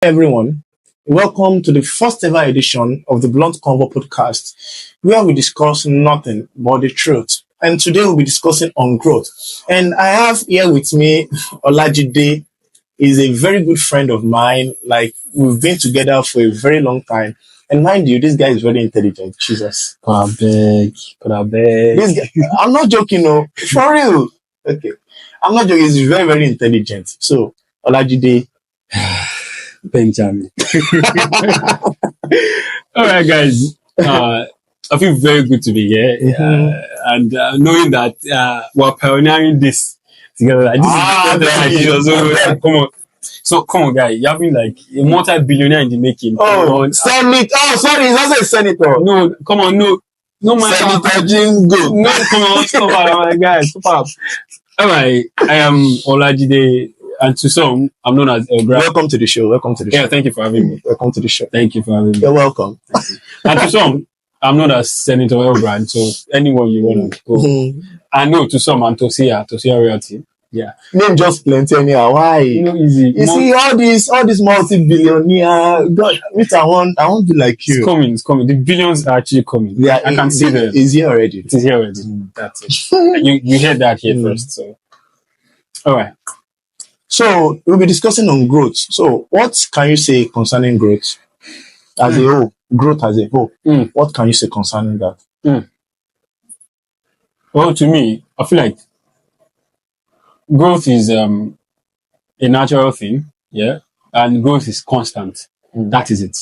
Everyone. Welcome to the first ever edition of the Blunt Convo podcast, where we discuss nothing but the truth. And today we'll be discussing on growth. And I have here with me Olajide. Is a very good friend of mine. Like we've been together for a very long time. And mind you, this guy is very intelligent. Jesus. Could I beg? This guy, I'm not joking, no. For real. Okay. I'm not joking. He's very, very intelligent. So, Olajide. Benjamin. All right, guys. I feel very good to be here, and knowing that we're pioneering this together. Like, this is so, come on. So come on, guy. You have been like a multi-billionaire in the making. Senator. Oh, sorry, he's also a senator. No, come on, no, man. Senator Jingo. No, come on, stop up, guys, stop up. All right, I am Olajide. And to some, I'm known as Elbra. Welcome to the show. Yeah, thank you for having me. Welcome to the show. Thank you for having me. You're welcome. And to some, I'm known as Senator Elbrand. So anyone you want to go. I know to some, I'm Tosia Realty. Yeah. Name just plenty anyhow. Why? Easy. You see all these multi-billionaire. God, which I want to be like you. It's coming. The billions are actually coming. Yeah, I can see them. It's here already. It is here already. That's it. You heard that here first. So, all right. So we'll be discussing on growth. So what can you say concerning growth as a whole? Growth as a whole. What can you say concerning that? Well, to me, I feel like growth is a natural thing, yeah, and growth is constant. That is it.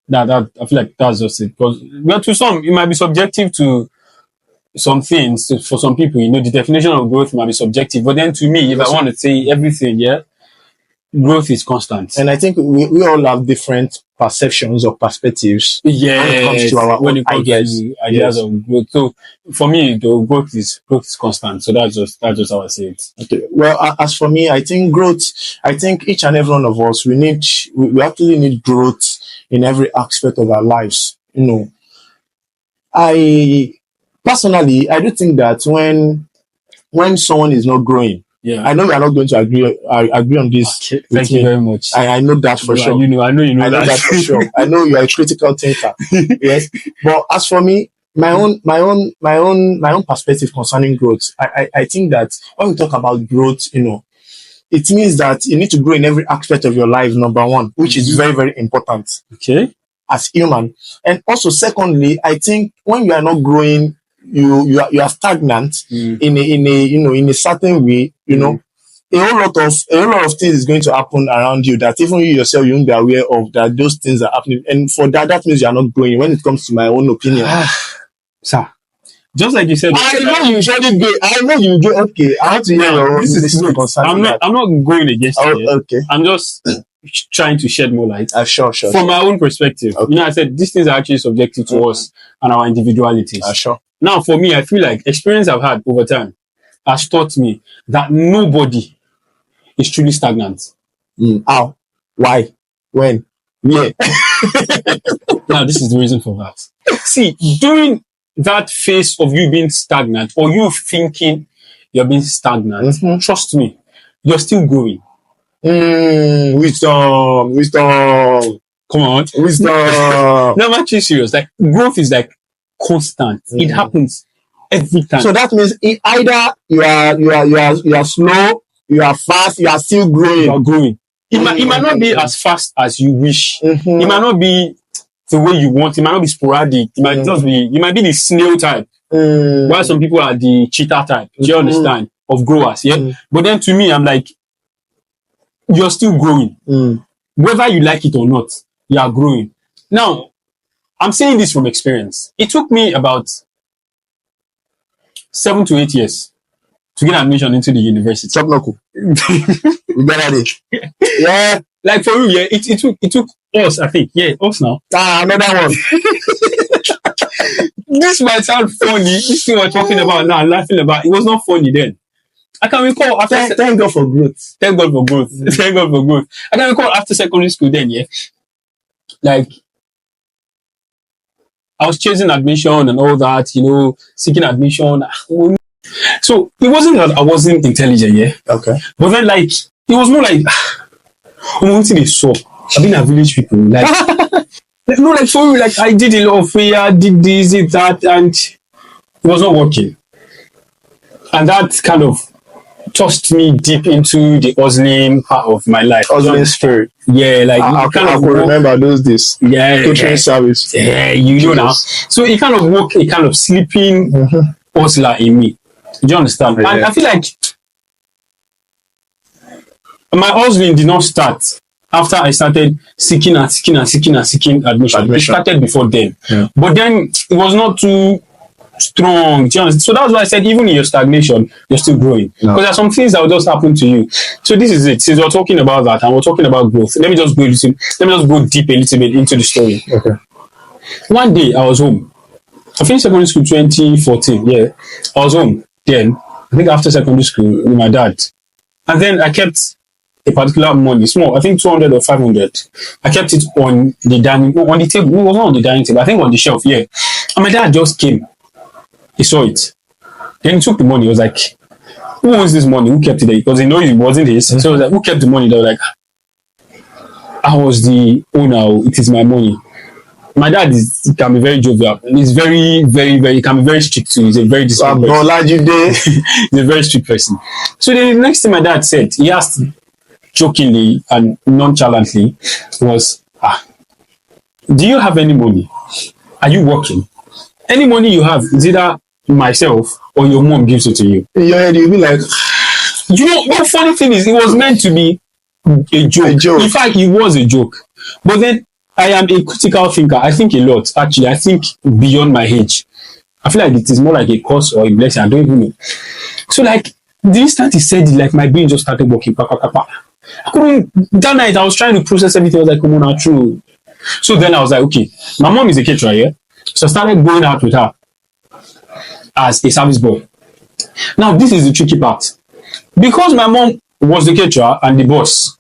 That I feel like that's just it. Because well, to some, it might be subjective to some things. For some people, the definition of growth might be subjective. But then to me, if I want to say everything, yeah, growth is constant. And I think we all have different perceptions or perspectives when it comes to our own ideas of growth. So for me, the growth is constant. So that's just how I see it. Okay. Well, as for me, I think each and every one of us, we actually need growth in every aspect of our lives. Personally, I do think that when someone is not growing, I know we are not going to agree on this. Okay. Thank you very much. I know that for sure. I know that for sure. I know you are a critical thinker. Yes, but as for me, my own perspective concerning growth, I think that when we talk about growth, it means that you need to grow in every aspect of your life. Number one, which is very, very important. Okay. As human, and also secondly, I think when you are not growing, you are stagnant in a certain way. A whole lot of things is going to happen around you that even you yourself you won't be aware of, that those things are happening, and for that means you are not growing. When it comes to my own opinion, sir, just like you said, I know you usually go. I know you go. Okay, I have to hear your own. I'm not going against you. Okay, I'm just trying to shed more light. Sure. From my own perspective, okay. I said these things are actually subjective to us and our individualities. Sure. Now, for me, I feel like experience I've had over time has taught me that nobody is truly stagnant. How? Why? When? Where? Now, this is the reason for that. See, during that phase of you being stagnant or you thinking you're being stagnant, trust me, you're still growing. Wisdom. Come on. Wisdom. No, I'm actually serious. Like, growth is like constant. It happens every time. So that means either you are slow, you are fast, you are still growing. You are growing. It might not be as fast as you wish. It might not be the way you want. It might not be sporadic. It might just be. You might be the snail type, while some people are the cheetah type. Do you understand? Of growers, yeah. But then to me, I'm like, you're still growing, whether you like it or not. You are growing. Now, I'm saying this from experience. It took me about 7 to 8 years to get admission into the university. Chop knuckle. We better it. Yeah. Like for real, yeah. It took us, I think. Yeah, us now. Another one. This might sound funny. This thing we're talking about now, laughing about. It was not funny then. I can recall after thank God for growth. Thank God for growth. Thank God for growth. I can recall after secondary school then, yeah. Like, I was chasing admission and all that, seeking admission. So it wasn't that I wasn't intelligent, yeah. Okay. But then, like, it was more like, they saw. I've been a village people. Like, no, like for real, like I did a lot of prayer, did this, did that, and it was not working. And that kind of tossed me deep into the hustling part of my life. Hustling spirit. Yeah, like I could remember those days. Yeah, catering service. Yeah, you know now. So it kind of woke a kind of sleeping hustler in me. Do you understand? Yeah. And I feel like my hustling did not start after I started seeking admission. It started before then. Yeah. But then it was not too strong. Do you understand? So that's why I said even in your stagnation, you're still growing. Because there are some things that will just happen to you. So this is it. Since we're talking about that and we're talking about growth, let me just go deep a little bit into the story. Okay. One day I was home. I finished secondary school 2014. Yeah. I was home then. I think after secondary school with my dad. And then I kept a particular money, small, I think 200 or 500. I kept it on the table. It was not on the dining table, I think on the shelf, yeah. And my dad just came. He saw it. Then he took the money. He was like, who owns this money? Who kept it there? Because he knew it wasn't his. So he was like, who kept the money? They were like, I was the owner. It is my money. My dad can be very jovial. He's very, very, very, he can be very strict too. He's a very disciplined person. Olajide. He's a very strict person. So the next thing my dad said, he asked jokingly and nonchalantly, was, do you have any money? Are you working? Any money you have is either myself or your mom gives it to you. In your head, you'll be like, you know, the funny thing is, it was meant to be a joke. In fact, it was a joke. But then I am a critical thinker. I think a lot, actually. I think beyond my age. I feel like it is more like a curse or a blessing. I don't even know. So, like, the instant he said it, like, my brain just started working. I couldn't, that night, I was trying to process everything. I was like, come on, not true. So then I was like, okay, my mom is a caterer, yeah? So I started going out with her as a service boy. Now, this is the tricky part. Because my mom was the caterer and the boss,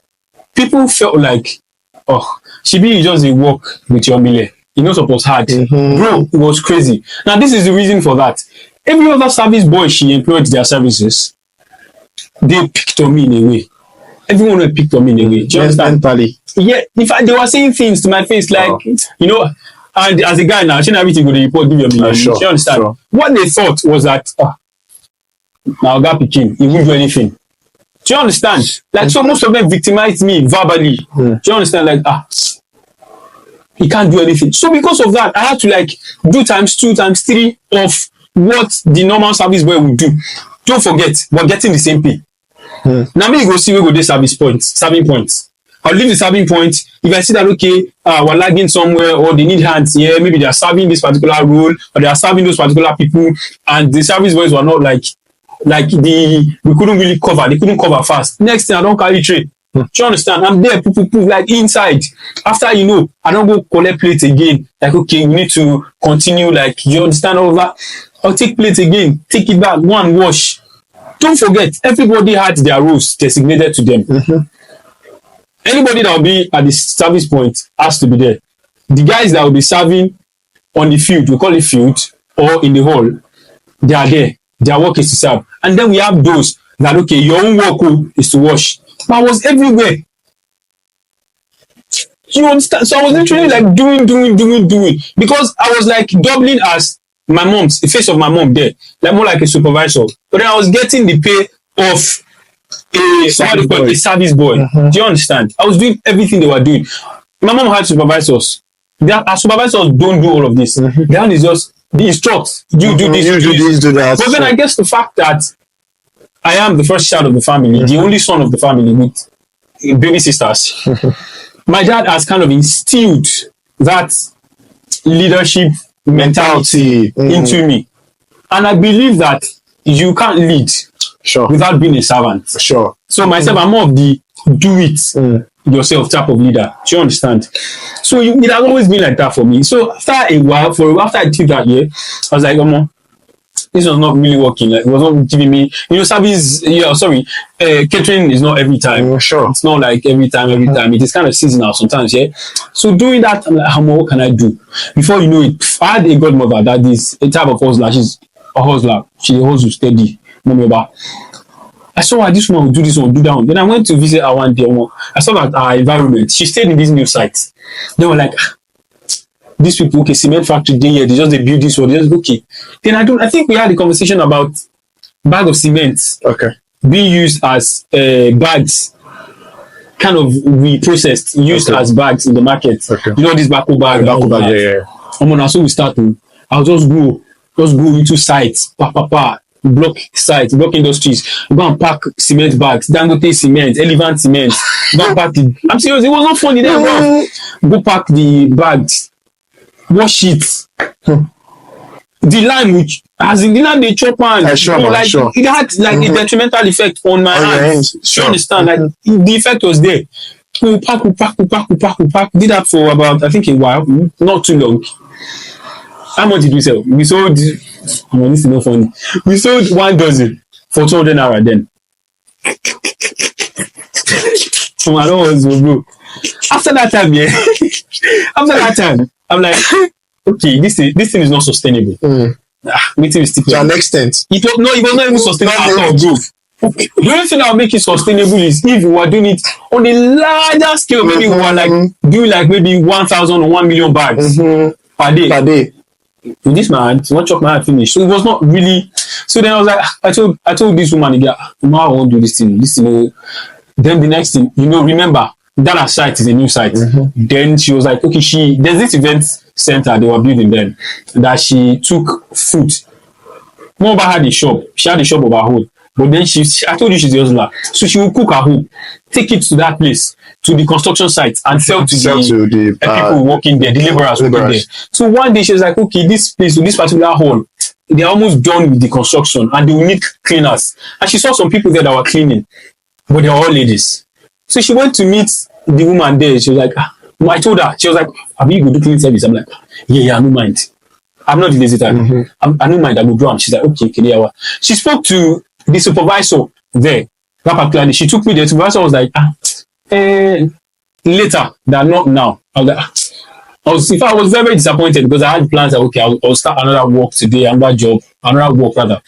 people felt like, oh, she be just a work with your mille. You know, suppose hard. Bro, it was crazy. Now, this is the reason for that. Every other service boy she employed their services, they picked on me in a way. Everyone picked on me in a way. Do you understand? Mentally. Yeah, in fact, they were saying things to my face like, you know, and as a guy now, shouldn't everything go to report, give you a million. Sure, you understand? Sure. What they thought was that, now God Pekin, he won't do anything. Do you understand? Like, so most of them victimized me verbally. Do you understand? Like, he can't do anything. So because of that, I had to like do times 2, times 3 of what the normal service boy would do. Don't forget, we're getting the same pay. Now me go see we go do serving points. I'll leave the serving point. If I see that, okay, we're lagging somewhere or they need hands here, maybe they are serving this particular role or they are serving those particular people, and the service boys were not we couldn't really cover. They couldn't cover fast. Next thing, I don't carry tray. Do you understand? I'm there, like inside. After, you know, I don't go collect plates again. Like, okay, we need to continue. Like, you understand all of that? I'll take plates again, take it back, go and wash. Don't forget, everybody had their roles designated to them. Anybody that will be at the service point has to be there. The guys that will be serving on the field, we call it field, or in the hall, they are there. Their work is to serve. And then we have those that, okay, your own work is to wash. But I was everywhere. You understand? So I was literally like doing. Because I was like doubling as my mom's, the face of my mom there. Like more like a supervisor. But then I was getting the pay of a service boy. Do you understand? I was doing everything they were doing. My mom had supervisors. Our supervisors don't do all of this. The one is just the instruct. You do this, do that. But then I guess the fact that I am the first child of the family, the only son of the family with baby sisters, my dad has kind of instilled that leadership mentality into me. And I believe that you can't lead without being a servant. Sure. So myself, I'm more of the do it yourself type of leader. Do you understand? So it has always been like that for me. So after a while, after I took that year, I was like, this was not really working. Like, it was not giving me, service. Catering is not every time. Sure. It's not like every time. It is kind of seasonal sometimes. Yeah. So doing that, I'm like, what can I do? Before you know it, I had a godmother that is a type of hustler. She's a hustler. She hustles steady. I saw her, this woman would do this one, do that one. Then I went to visit her one day. I saw that our environment. She stayed in this new site. They were like, these people, okay, cement factory day here, they build this one, they just okay. Then I think we had a conversation about bag of cement being used as bags, kind of reprocessed, used as bags in the market. You know this bag, yeah. So we start to, I'll just go into sites, block industries, go and pack cement bags, Dangote cement, Elephant cement, go pack it. I'm serious, it was not funny there, bro. Go pack the bags, wash it. The lime, which as in the lime they chop and it had like a detrimental effect on my hands. You understand? Like the effect was there. We pack. Did that for about, I think, a while, not too long. How much did we sell? We sold, this is not funny. We sold 1 dozen for 200 naira then. So I don't was bro. After that time, I'm like, okay, this thing is not sustainable. To an extent. It was not even sustainable at all, bro. The only thing that will make it sustainable is if we were doing it on a larger scale. Maybe we were like doing like maybe 1,000 or 1 million bags per day. With this man, he want to chop my hand finish. So it was not really. So then I was like, I told this woman again, I won't do this thing. Then the next thing, remember that site is a new site. Then she was like, okay, there's this event center they were building then that she took food. Mom had a shop. She had a shop of her own. But then I told you she's a hustler. So she will cook her home, take it to that place, to the construction site, and sell to the people working there, the laborers working there. So one day she was like, okay, this place, this particular hall, they're almost done with the construction and they will need cleaners. And she saw some people there that were cleaning, but they were all ladies. So she went to meet the woman there. She was like, I told her, she was like, have you go do cleaning service? I'm like, yeah, I don't mind. I'm not the lazy type. I don't mind, I will do them. She's like, okay. She spoke to the supervisor there, that particular day. She took me there. The supervisor was like, later, not now. I was like, I was very, very disappointed because I had plans that, okay, I'll start another work today, another work rather.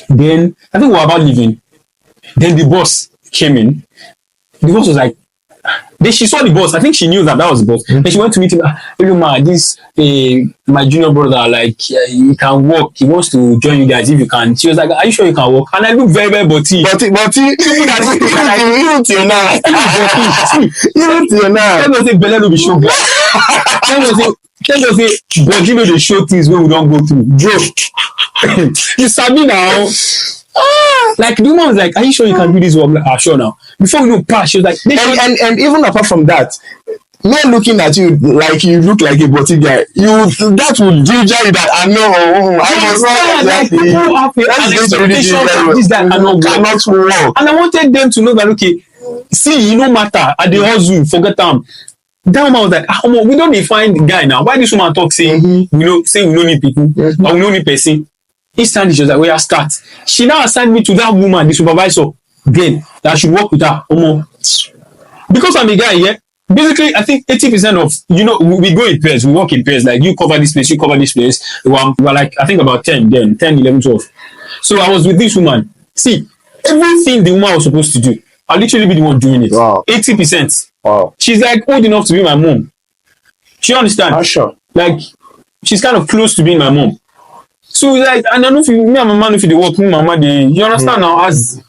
Then, I think we were about leaving. Then the boss came in. The boss was like, then she saw the boss. I think she knew that was the boss. Then she went to meet him. This my junior brother, like he can work. He wants to join you guys if you can. She was like, are you sure you can work? And I look very, very butty. Butty. Even till now. Tell me say Bella no be show. Tell me say body no dey show things wey we don go through. Bro, you sabi now. Like the woman was like, are you sure you can do this work? Like, sure now. Before we know pass, she was like, and even apart from that, men looking at you like you look like a boutique guy, that will ginger you that I know. Like people have an expectation that this guy cannot work. And I wanted them to know that, okay, see, no matter at the hustle, forget them. That woman was like, we don't define the guy now. Why this woman talk saying we don't need people or we don't need person? Instantly, she was like, where start? She now assigned me to that woman, the supervisor, then that I should work with her. Because I'm a guy, yeah. Basically, I think 80% of, we go in pairs, we work in pairs. Like, you cover this place, you cover this place. We were like, I think about 10 then, 10, 11, 12. So I was with this woman. See, everything the woman was supposed to do, I'll literally be the one doing it. Wow. 80%. Wow. She's like old enough to be my mom. She understands. Sure. Like, she's kind of close to being my mom. So like, and I know if me and my man, if they work, me mama, you understand now, as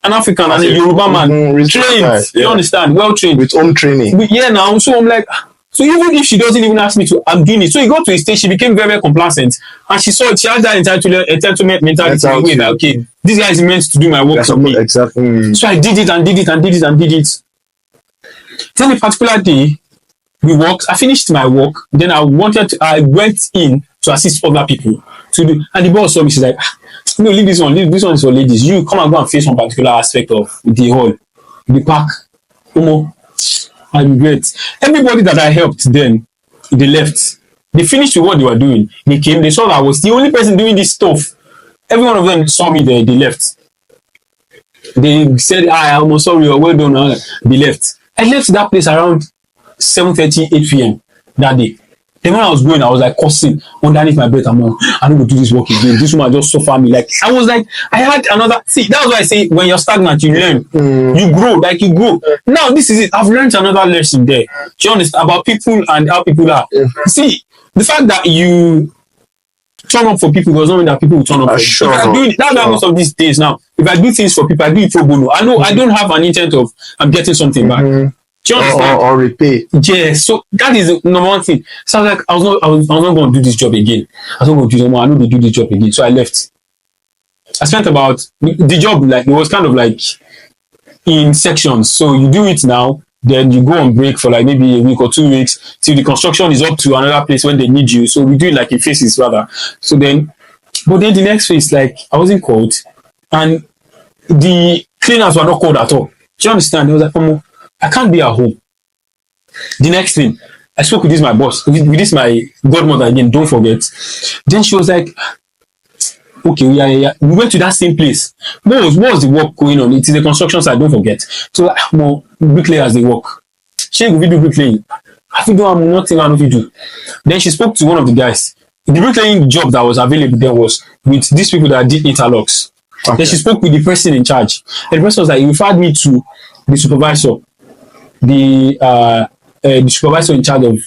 an African and a Yoruba man, trained, you understand, well trained. With home training. Now, so I'm like, so even if she doesn't even ask me to, I'm doing it. So it got to a stage, she became very, very complacent. And she saw it, she had that entitlement mentality. That, okay, this guy is meant to do my work for me. Exactly. So I did it. Then a particular day, we worked, I finished my work, then I went in to assist other people to do, and the boss saw me, she's like, no, leave this one is for ladies. You come and go and face one particular aspect of the hall, the park. I regret. Everybody that I helped then, they left. They finished with what they were doing. They came, they saw that I was the only person doing this stuff. Every one of them saw me there, they left. They said, I'm sorry, or well done. They left. I left that place around 7:30, 8 p.m. that day. Then when I was going, I was like cursing underneath my breath. I'm like, I don't go do this work again. This woman just suffer me. Like, I was like, I had another, see, that's why I say, when you're stagnant, you learn. You grow, like you grow. Now, this is it. I've learned another lesson there. Do you understand? About people and how people are. See, the fact that you turn up for people does not mean that people will turn up for you. Sure. If I do it, that's why most of these days now, if I do things for people, I do it pro bono. I know I don't have an intent of I'm getting something back. Do you understand? Or repay. Yeah, so that is the number one thing. So I was like, I was not going to do this job again. I was not going to do it anymore. I know to do this job again. So I left. I spent about the job, like it was kind of like in sections. So you do it now, then you go on break for like maybe a week or 2 weeks till the construction is up to another place when they need you. So we do it like in phases rather. So then, but then the next phase, like I wasn't called and the cleaners were not called at all. Do you understand? I was like, I can't be at home. The next thing, I spoke with this my boss, with this my godmother again, don't forget. Then she was like, okay, yeah. We went to that same place. What was the work going on? It is a construction site, don't forget. So, more bricklayers, they work. She will do bricklaying. I think I'm nothing I know to do. Then she spoke to one of the guys. The bricklaying job that was available there was with these people that did interlocks. Okay. Then she spoke with the person in charge. And the person was like, he referred me to the supervisor, the supervisor in charge of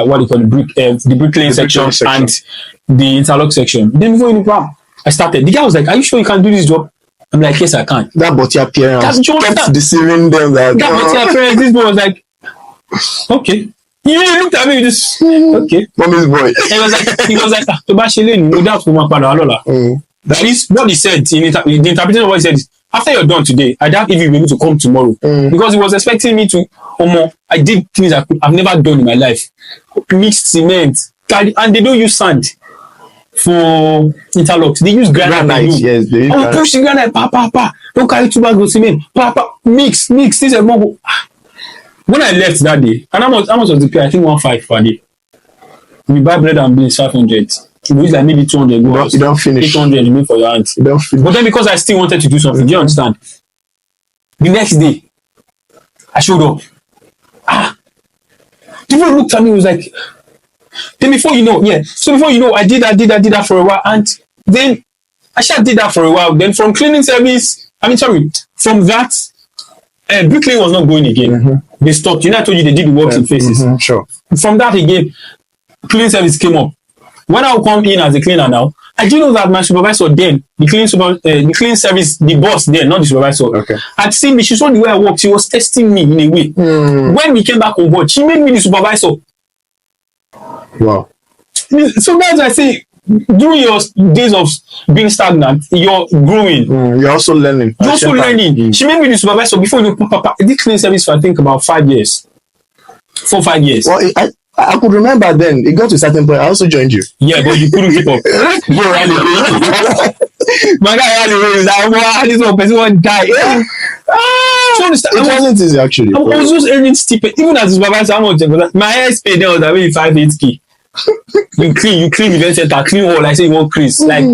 what do you call the bricklaying section and the interlock section. Then before you know, I started. The guy was like, "Are you sure you can do this job?" I'm like, "Yes, I can." That body appearance kept deceiving them. That body appearance. This boy was like, "Okay." He really looked at me with this. Okay, mommy's boy. He was like, That is what he said in the interpretation of what he said is, after you're done today, I doubt if you'll be able to come tomorrow. Because he was expecting me to, I did things I've never done in my life. Mixed cement, and they don't use sand for interlocks. They use granite. Yes, they use granite. Push the granite, pa. Don't carry 2 bags of cement, pa. Mix. This is more. When I left that day, and how much was the pay? I think 1.5 per day. We buy bread and beans 500. You use like maybe 200. You don't finish. 800 you make for your aunt. You don't finish. But then because I still wanted to do something, do you understand? The next day, I showed up. People looked at me and was like, then before you know, I did that for a while. And then I did that for a while. Then from cleaning service, from that, bricklaying was not going again. They stopped. I told you they did the works in phases. Sure. From that again, cleaning service came up. When I will come in as a cleaner now, I do know that my supervisor then, the cleaning service, the boss then, not the supervisor, had seen me. She saw the way I worked. She was testing me in a way. When we came back on board, she made me the supervisor. Wow. So that's why I say, during your days of being stagnant, you're growing. You're also learning. She made me the supervisor before you did cleaning service for I think about 5 years. 4-5 years. Well, I could remember then. It got to a certain point. I also joined you. Yeah, but you couldn't keep up. You ran away. My guy ran away. Like, this one person won't die. It wasn't easy actually. I was just earning stupid. Even as a supervisor, how much? My highest pay there was like maybe 5-8K. You clean event center, clean all. I say you want Chris. Like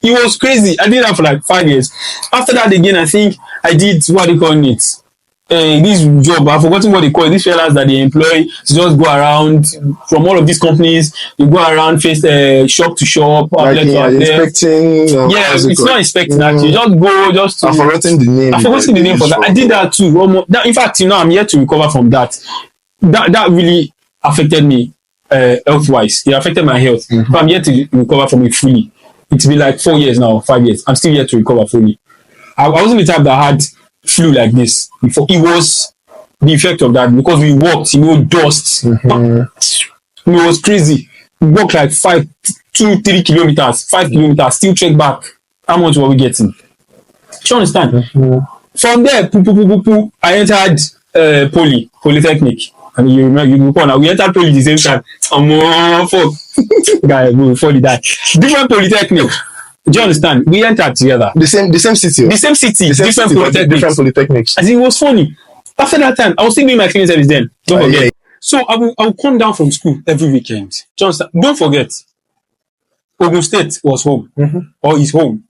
it was crazy. I did that for like 5 years. After that again, I think I did what they call it. This job, I've forgotten what they call it. These fellas that they employ to just go around from all of these companies. You go around shop to shop. Like inspecting. It's not inspecting actually. Just go just to. I've forgotten the name. For that. I did that too. In fact, I'm yet to recover from that. That really affected me health-wise. It affected my health. But I'm yet to recover from it fully. It's been like 4 years now, 5 years. I'm still yet to recover fully. I wasn't the type that had flu like this before. It was the effect of that because we walked, dust. It was crazy. We walked like 2-3 kilometers, 5 kilometers, still check back. How much were we getting? Do you understand? From there, I entered Polytechnic. I mean, you remember, now we entered Poly the same time. Guy, before he died. Different Polytechnic. Do you understand? We entered together. The same city. The same city. Different polytechnics. As it was funny. After that time, I was still doing my cleaning service then. Don't forget. Yeah. So I will come down from school every weekend. Do you understand? Don't forget. Ogun State was home. Or is home.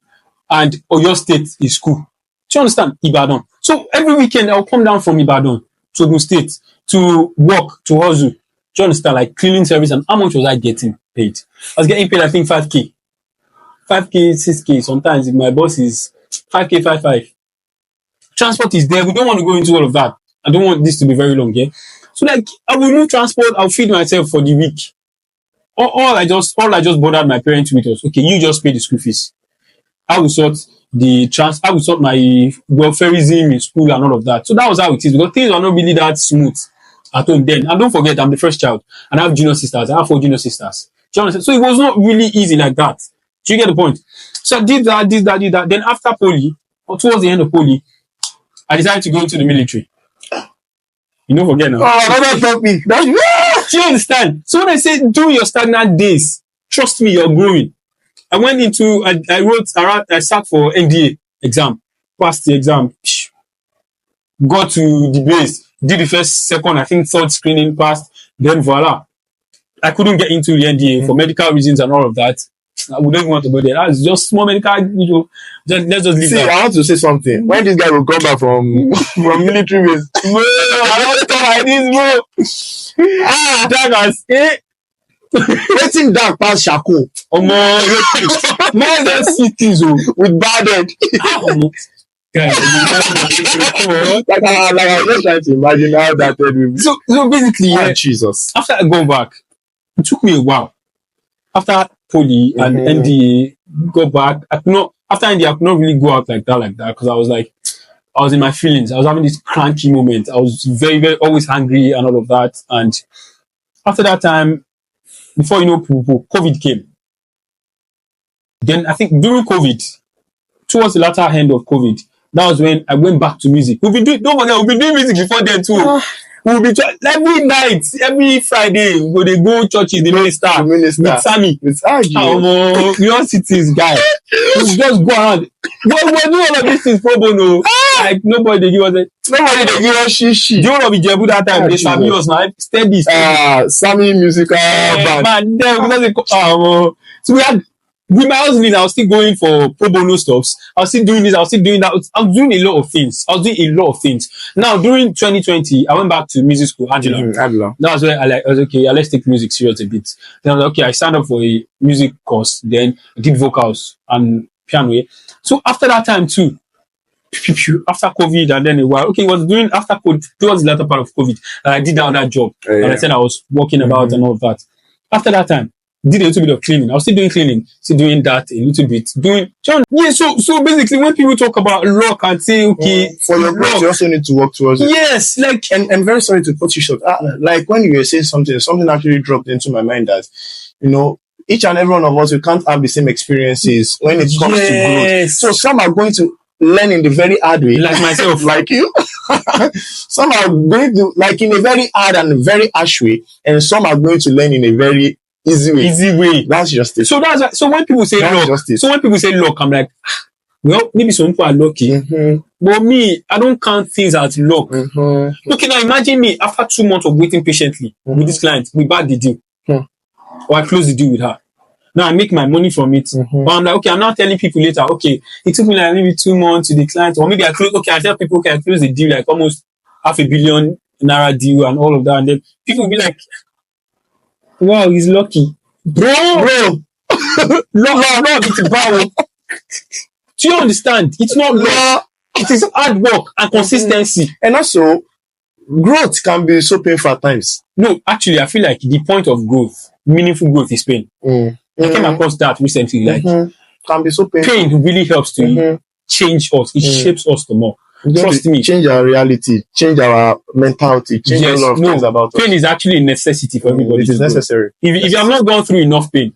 And Oyo State is school. Do you understand? Ibadan. So every weekend I'll come down from Ibadan to Ogun State to work, to hustle. Do Do you understand? Like cleaning service, and how much was I getting paid? I was getting paid, I think 5K. 5K, 6K. Sometimes if my boss is 5K, 5. Transport is there. We don't want to go into all of that. I don't want this to be very long, yeah? So like, I will move transport, I'll feed myself for the week. All I just bothered my parents with was, okay, you just pay the school fees. I will sort I will sort my welfareism in school and all of that. So that was how it is, because things were not really that smooth at home then. And don't forget, I'm the first child, and I have junior sisters. I have 4 junior sisters. Do you understand? So it was not really easy like that. Do you get the point? So I did that. Then after poly, or towards the end of poly, I decided to go into the military. You don't forget now. Oh, another topic. Do you understand? So when I say during your stagnant days, trust me, you're growing. I sat for NDA exam, passed the exam, got to the base, did the first, second, I think third screening, passed, then voila. I couldn't get into the NDA for medical reasons and all of that. I wouldn't want to go there. That's just small medical, let's just leave that. I want to say something. When this guy will come back from military base, Bro, I don't talk like this, bro. Daggers, waiting dark past Shako. Man, that's cities With bad head. Guys, like I was just trying to imagine how that head will be. So basically, Jesus. after I go back, it took me a while. After poly and NDA, go back. After NDA, I could not really go out like that, because I was in my feelings. I was having this cranky moment. I was very, very always angry and all of that. And after that time, before you know, COVID came. Then I think during COVID, towards the latter end of COVID, that was when I went back to music. Don't forget, we've been doing music before then too. We'll be every night, every Friday, they go churches, the minister with Sammy. We all cities, guys. We just go around. We're doing all of these things pro bono. Like nobody they give us shishi. Do you want to be Jebu that time? They Sammy us now. Steady. Sammy musical band. So we had. With my husband, I was still going for pro bono stuffs. I was still doing this. I was still doing that. I was doing a lot of things. Now, during 2020, I went back to music school, Angela. That was where I was okay. Let's take music serious a bit. Then I was like, okay. I signed up for a music course. Then I did vocals and piano. So after that time too, after COVID and then a while, okay, it was doing after COVID, towards the latter part of COVID, and I did that job. And I said I was walking about and all of that. After that time, did a little bit of cleaning. I was still doing cleaning, still doing that a little bit. So basically, when people talk about luck and say, okay, for your growth, you also need to work towards it. Yes, like, and I'm very sorry to cut you short. Like when you were saying something actually dropped into my mind that, each and every one of us, we can't have the same experiences when it comes to growth. So some are going to learn in the very hard way, like myself, like you. Some are going to like in a very hard and very harsh way, and some are going to learn in a very easy way. That's justice. So so when people say luck, I'm like, well, maybe some people are lucky, but me, I don't count things as luck. Okay, now imagine me after 2 months of waiting patiently with this client, we bag the deal, or I close the deal with her. Now I make my money from it, but I'm like, okay, I'm not telling people later. Okay, it took me like maybe 2 months with the client, or maybe I close. Okay, I tell people, okay, I close the deal like almost $500 million deal and all of that, and then people will be like, wow, he's lucky. Bro. No, it's bad. Do you understand? It's not luck. It is hard work and consistency. And also, growth can be so painful at times. No, actually, I feel like the point of growth, meaningful growth, is pain. I came across that recently. Like, can be so painful. Pain really helps to change us. It shapes us the more. Trust me. Change our reality, change our mentality, change a lot of things about us. Pain is actually a necessity for everybody. It is necessary. If you have not gone through enough pain,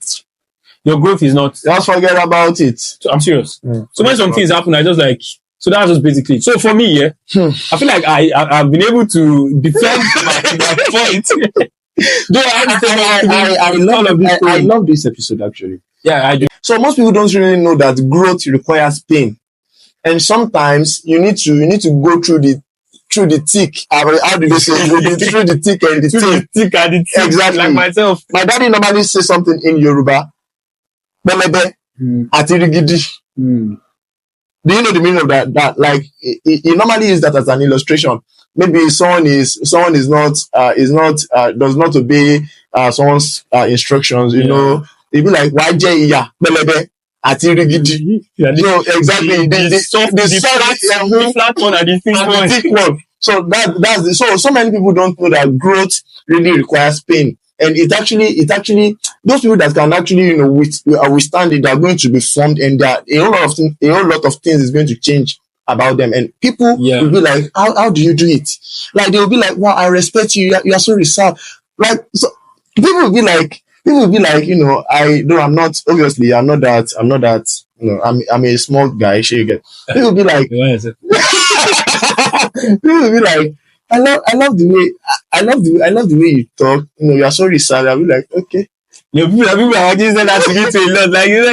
your growth is not. Just forget about it. So I'm serious. So when some things happen, I just like. So that's just basically. So for me, I feel like I've been able to defend my point. I love this episode actually. Yeah, I do. So most people don't really know that growth requires pain. And sometimes you need to go through the thick. How do they say? Through the thick and the thin. Exactly. Like myself. My daddy normally says something in Yoruba. Belebe, atirigidi. Do you know the meaning of that? That like he normally uses that as an illustration. maybe someone is not does not obey someone's instructions, you know, they'd be like, why yeah, belebe at rigidi. So exactly the flat one and the thick one. So that's so many people don't know that growth really requires pain. And it actually those people that can actually, you know, withstand it, they are going to be formed, and that a whole lot of things is going to change about them. And people will be like, how do you do it? Like, they will be like, wow, I respect you. You are so reserved. Like, so people will be like, you know, I'm not that, you know, I'm a small guy. You get. People will be like, people will be like, I love the way you talk. You know, you are so reserved. I'll be like, okay. Yeah, people are actually saying that to me to a lot. Like, you know,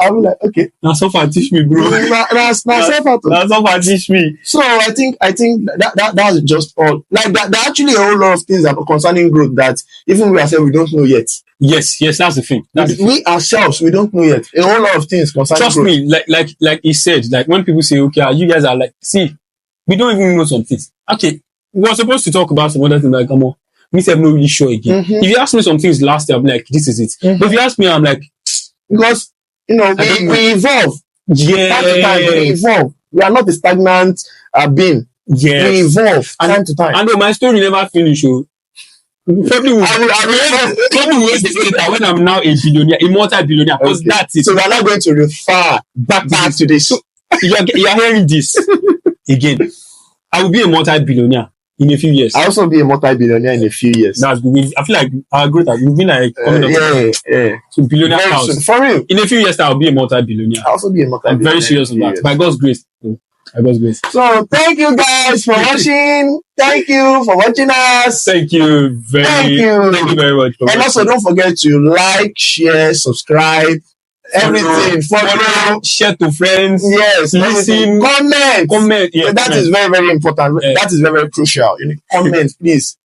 I'll be like, okay. Now, so far teach me, bro. Now, so far teach me. So I think that's just all. Like, there are actually a whole lot of things that are concerning growth that even we ourselves we don't know yet. Yes, that's the thing. We ourselves we don't know yet. A whole lot of things concerning Trust growth. me, like he said, like when people say, okay, you guys are like, see, we don't even know some things. Okay, we were supposed to talk about some other things, like, come on, me say I'm not really sure again. Mm-hmm. If you ask me some things last year, I'm like, this is it. Mm-hmm. But if you ask me, I'm like, because, you know, we evolve. Yeah. Time to time, we evolve. We are not a stagnant being. Yes. We evolve time to time. I know my story never finished. So probably will say that when I'm now a billionaire, a multi-billionaire, because that's it. So we are not going to refer back to this. So you're hearing this again. I will be a multi-billionaire in a few years. I'll also be a multi-billionaire in a few years. That's good. I feel like our growth will be like coming up. Yeah. So billionaire house. For real. In a few years, I'll be a multi-billionaire. I'll also be a multi-billionaire. I'm very serious on that. By God's grace. By God's grace. So thank you guys for watching. Thank you for watching us. Thank you very much. And also don't forget to like, share, subscribe. Everything, follow, share to friends. Yes, listen, comment. Yeah, that is very, very important. Yeah. That is very, very crucial. You know, comment, please.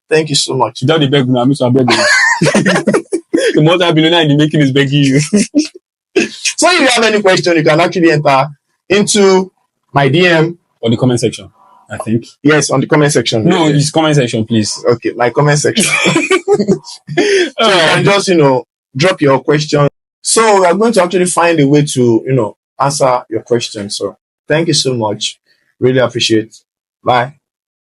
Thank you so much. Without the beg, I miss our beg. The multi-billionaire in the making is begging you. So if you have any question, you can actually enter into my DM or the comment section. I think. Yes, on the comment section. No, it's comment section, please. Okay, my comment section. So you can just, you know, drop your question. So we are going to actually find a way to, you know, answer your question. So thank you so much. Really appreciate it. Bye.